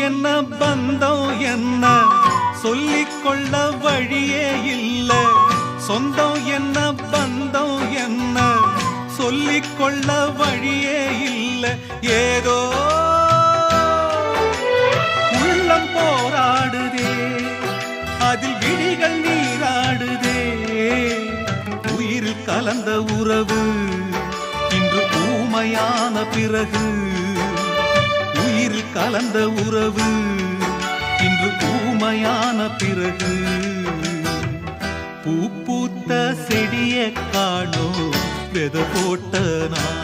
என்ன பந்தம் என்ன சொல்லிக்கொள்ள வழியே இல்ல. சொந்தம் என்ன பந்தம் என்ன சொல்லிக்கொள்ள வழியே இல்ல. ஏதோ உள்ளம் போராடுதே, அதில் விழிகள் நீராடுதே. உயிரில் கலந்த உறவு இன்று ஊமையான பிறகு, உயிரில் கலந்த உறவு இன்று ஊமையான பிறகு. பூ பூத்த செடியை காணோ வெத போட்ட நான்